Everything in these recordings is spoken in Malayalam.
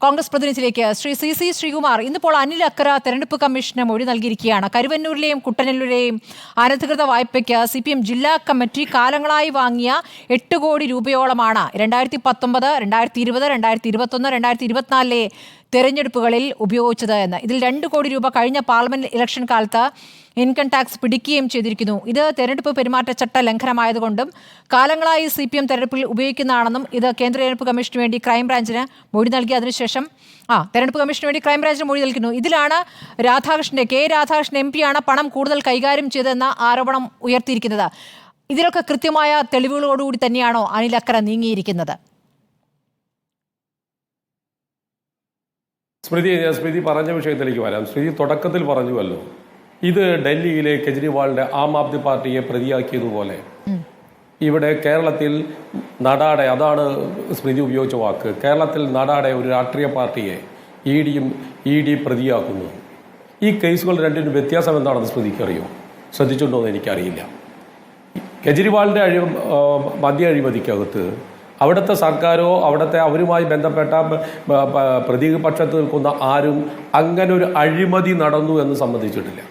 കോൺഗ്രസ് പ്രതിനിധിയിലേക്ക് ശ്രീ സി ശ്രീകുമാർ, ഇന്നിപ്പോൾ അനിൽ അക്കര തെരഞ്ഞെടുപ്പ് കമ്മീഷന് മൊഴി നൽകിയിരിക്കുകയാണ്. കരുവന്നൂരിലെയും കുട്ടനല്ലൂരിലെയും അനധികൃത വായ്പയ്ക്ക് CPM ജില്ലാ കമ്മിറ്റി കാലങ്ങളായി വാങ്ങിയ 8 കോടി രൂപയോളമാണ് 2019, 2020, 2021, 2024 തെരഞ്ഞെടുപ്പുകളിൽ ഉപയോഗിച്ചത് എന്ന്. ഇതിൽ 2 കോടി രൂപ കഴിഞ്ഞ പാർലമെന്റ് ഇലക്ഷൻ കാലത്ത് ഇൻകം ടാക്സ് പിടിക്കുകയും ചെയ്തിരിക്കുന്നു. ഇത് തെരഞ്ഞെടുപ്പ് പെരുമാറ്റച്ചട്ട ലംഘനമായതുകൊണ്ടും കാലങ്ങളായി CPM തെരഞ്ഞെടുപ്പിൽ ഉപയോഗിക്കുന്നതാണെന്നും ഇത് കേന്ദ്ര തെരഞ്ഞെടുപ്പ് കമ്മീഷന് വേണ്ടി ക്രൈംബ്രാഞ്ചിന് മൊഴി നൽകി. അതിനുശേഷം തെരഞ്ഞെടുപ്പ് കമ്മീഷന് വേണ്ടി ക്രൈംബ്രാഞ്ചിന് മൊഴി നൽകുന്നു. ഇതിലാണ് കെ രാധാകൃഷ്ണൻ MP ആണ് പണം കൂടുതൽ കൈകാര്യം ചെയ്തതെന്ന ആരോപണം ഉയർത്തിയിരിക്കുന്നത്. ഇതിലൊക്കെ കൃത്യമായ തെളിവുകളോടുകൂടി തന്നെയാണോ അനിൽ അക്കര നീങ്ങിയിരിക്കുന്നത്? സ്മൃതി പറഞ്ഞ വിഷയത്തിലേക്ക് വരാം. സ്മൃതി തുടക്കത്തിൽ പറഞ്ഞുവല്ലോ, ഇത് ഡൽഹിയിലെ കെജ്രിവാളിന്റെ ആം ആദ്മി പാർട്ടിയെ പ്രതിയാക്കിയതുപോലെ ഇവിടെ കേരളത്തിൽ നടാടെ, അതാണ് സ്മൃതി ഉപയോഗിച്ച വാക്ക്, കേരളത്തിൽ നടാടെ ഒരു രാഷ്ട്രീയ പാർട്ടിയെ ഇ ഡി പ്രതിയാക്കുന്നു. ഈ കേസുകൾ രണ്ടിനും വ്യത്യാസം എന്താണെന്ന് സ്മൃതിക്ക് അറിയോ? ശ്രദ്ധിച്ചിട്ടുണ്ടോ എന്ന് എനിക്കറിയില്ല. കെജ്രിവാളിന്റെ മദ്യ അഴിമതിക്കകത്ത് അവിടുത്തെ സർക്കാരോ അവിടുത്തെ അവരുമായി ബന്ധപ്പെട്ട പ്രതിപക്ഷത്ത് നിൽക്കുന്ന ആരും അങ്ങനെ ഒരു അഴിമതി നടന്നു എന്ന് സമ്മതിച്ചിട്ടില്ല.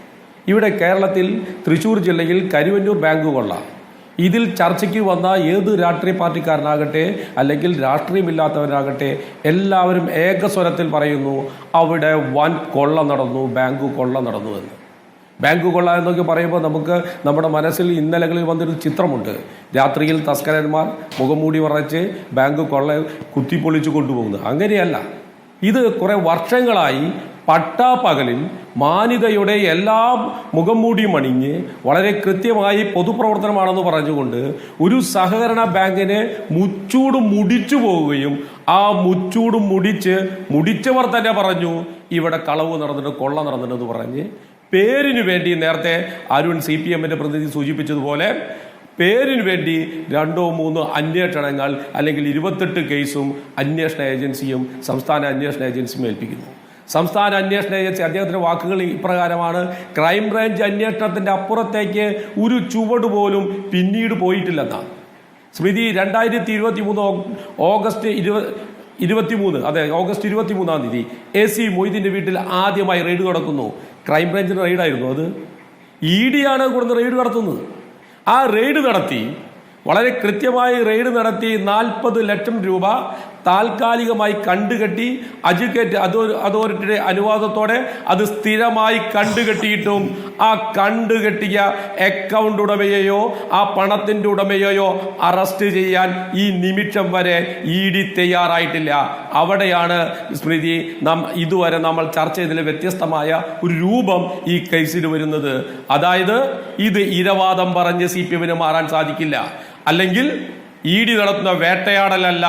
ഇവിടെ കേരളത്തിൽ തൃശ്ശൂർ ജില്ലയിൽ കരുവന്നൂർ ബാങ്ക് കൊള്ള, ഇതിൽ ചർച്ചയ്ക്ക് വന്ന ഏത് രാഷ്ട്രീയ പാർട്ടിക്കാരനാകട്ടെ അല്ലെങ്കിൽ രാഷ്ട്രീയമില്ലാത്തവരാകട്ടെ എല്ലാവരും ഏകസ്വരത്തിൽ പറയുന്നു അവിടെ വൻ കൊള്ള നടന്നു, ബാങ്ക് കൊള്ള നടന്നു എന്ന്. ബാങ്ക് കൊള്ള എന്നൊക്കെ പറയുമ്പോൾ നമുക്ക് നമ്മുടെ മനസ്സിൽ ഇന്നലകളിൽ വന്നൊരു ചിത്രമുണ്ട്. രാത്രിയിൽ തസ്കരന്മാർ മുഖംമൂടി മറച്ച് ബാങ്ക് കൊള്ള കുത്തിപ്പൊളിച്ചു കൊണ്ടുപോകുന്നത്. അങ്ങനെയല്ല, ഇത് കുറെ വർഷങ്ങളായി പട്ടാപ്പകലിൽ മാന്യതയുടെ എല്ലാ മുഖംമൂടിയും അണിഞ്ഞ് വളരെ കൃത്യമായി പൊതുപ്രവർത്തനമാണെന്ന് പറഞ്ഞുകൊണ്ട് ഒരു സഹകരണ ബാങ്കിനെ മുച്ചൂടും മുടിച്ചു പോവുകയും ആ മുച്ചൂടും മുടിച്ചവർ തന്നെ പറഞ്ഞു ഇവിടെ കളവ് നടന്നിട്ട് കൊള്ള നടന്നിട്ടെന്ന് പറഞ്ഞ് പേരിന് വേണ്ടി, നേരത്തെ അരുൺ CPMന്റെ പ്രതിനിധി സൂചിപ്പിച്ചതുപോലെ, പേരിന് വേണ്ടി 2 or 3 അന്വേഷണങ്ങൾ അല്ലെങ്കിൽ 28 കേസും അന്വേഷണ ഏജൻസിയും സംസ്ഥാന അന്വേഷണ ഏജൻസിയും ഏൽപ്പിക്കുന്നു. സംസ്ഥാന അന്വേഷണ ഏജൻസി, അദ്ദേഹത്തിന്റെ വാക്കുകൾ ഇപ്രകാരമാണ്: ക്രൈംബ്രാഞ്ച് അന്വേഷണത്തിന്റെ അപ്പുറത്തേക്ക് ഒരു ചുവട് പോലും പിന്നീട് പോയിട്ടില്ലെന്നാണ്. സ്മൃതി 2023 ഓഗസ്റ്റ് 23-ാം തീയതി AC മൊയ്തീന്റെ വീട്ടിൽ ആദ്യമായി റെയ്ഡ് നടക്കുന്നു. ക്രൈംബ്രാഞ്ചിന്റെ റെയ്ഡായിരുന്നു അത്. ED ആണ് കൊടുത്ത് റെയ്ഡ് നടത്തുന്നത്. ആ റെയ്ഡ് നടത്തി, വളരെ കൃത്യമായി റെയ്ഡ് നടത്തി 40 ലക്ഷം രൂപ താൽക്കാലികമായി കണ്ടുകെട്ടി എഡ്യൂക്കേറ്റ് അതോറിറ്റിയുടെ അനുവാദത്തോടെ അത് സ്ഥിരമായി കണ്ടുകെട്ടിയിട്ടും ആ കണ്ടുകെട്ടിയ അക്കൗണ്ട് ഉടമയെയോ ആ പണത്തിന്റെ ഉടമയെയോ അറസ്റ്റ് ചെയ്യാൻ ഈ നിമിഷം വരെ ED തയ്യാറായിട്ടില്ല. അവിടെയാണ് സ്മൃതി ഇതുവരെ നമ്മൾ ചർച്ച ചെയ്തതിലെ വ്യത്യസ്തമായ ഒരു രൂപം ഈ കേസിൽ വരുന്നത്. അതായത് ഇത് ഇരവാദം പറഞ്ഞ് CPMന് മാറാൻ സാധിക്കില്ല. അല്ലെങ്കിൽ ED നടത്തുന്ന വേട്ടയാടലല്ല,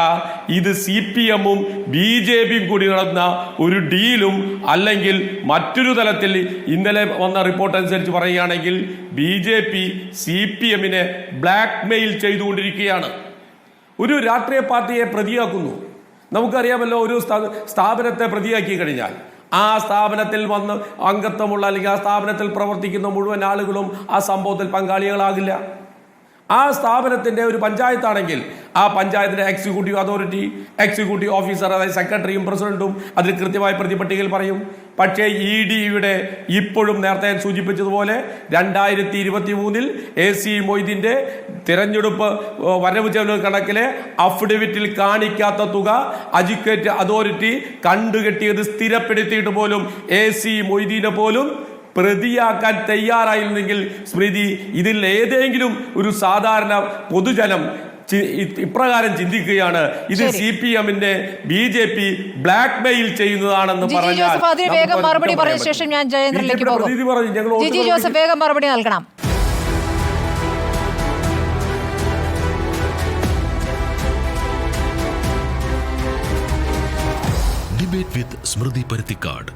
ഇത് CPMും BJPയും കൂടി നടത്തുന്ന ഒരു ഡീലും, അല്ലെങ്കിൽ മറ്റൊരു തലത്തിൽ ഇന്നലെ വന്ന റിപ്പോർട്ട് അനുസരിച്ച് പറയുകയാണെങ്കിൽ BJP CPMനെ ബ്ലാക്ക് മെയിൽ ചെയ്തുകൊണ്ടിരിക്കുകയാണ്. ഒരു രാഷ്ട്രീയ പാർട്ടിയെ പ്രതിയാക്കുന്നു. നമുക്കറിയാമല്ലോ, ഒരു സ്ഥാപനത്തെ പ്രതിയാക്കി കഴിഞ്ഞാൽ ആ സ്ഥാപനത്തിൽ വന്ന് അംഗത്വമുള്ള അല്ലെങ്കിൽ ആ സ്ഥാപനത്തിൽ പ്രവർത്തിക്കുന്ന മുഴുവൻ ആളുകളും ആ സംഭവത്തിൽ പങ്കാളികളാകില്ല. ആ സ്ഥാപനത്തിന്റെ ഒരു പഞ്ചായത്താണെങ്കിൽ ആ പഞ്ചായത്തിന്റെ എക്സിക്യൂട്ടീവ് അതോറിറ്റി, എക്സിക്യൂട്ടീവ് ഓഫീസർ, അതായത് സെക്രട്ടറിയും പ്രസിഡന്റും അതിൽ കൃത്യമായി പ്രതിപട്ടികയിൽ പറയും. പക്ഷേ EDയുടെ ഇപ്പോഴും നേരത്തെ സൂചിപ്പിച്ചതുപോലെ 2023 AC മൊയ്തീന്റെ തിരഞ്ഞെടുപ്പ് വരവ് ചെലവ് കണക്കിലെ അഫിഡവിറ്റിൽ കാണിക്കാത്ത തുക എഡ്യൂക്കേറ്റ് അതോറിറ്റി കണ്ടുകെട്ടിയത് സ്ഥിരപ്പെടുത്തിയിട്ട് പോലും AC മൊയ്തീനെ പോലും പ്രതിയാക്കാൻ തയ്യാറായിരുന്നെങ്കിൽ സ്മൃതി, ഇതിൽ ഏതെങ്കിലും ഒരു സാധാരണ പൊതുജനം ഇപ്രകാരം ചിന്തിക്കുകയാണ്, ഇത് CPMന്റെ BJP ബ്ലാക്ക് മെയിൽ ചെയ്യുന്നതാണെന്ന് പറഞ്ഞാൽ മറുപടി പറഞ്ഞ ശേഷം ഞാൻ ജയേന്ദ്രനിലേക്ക് പോകും. വേഗം മറുപടി നൽകണം. ഡിബേറ്റ് വിത്ത് സ്മൃതി പരുത്തിക്കാട്.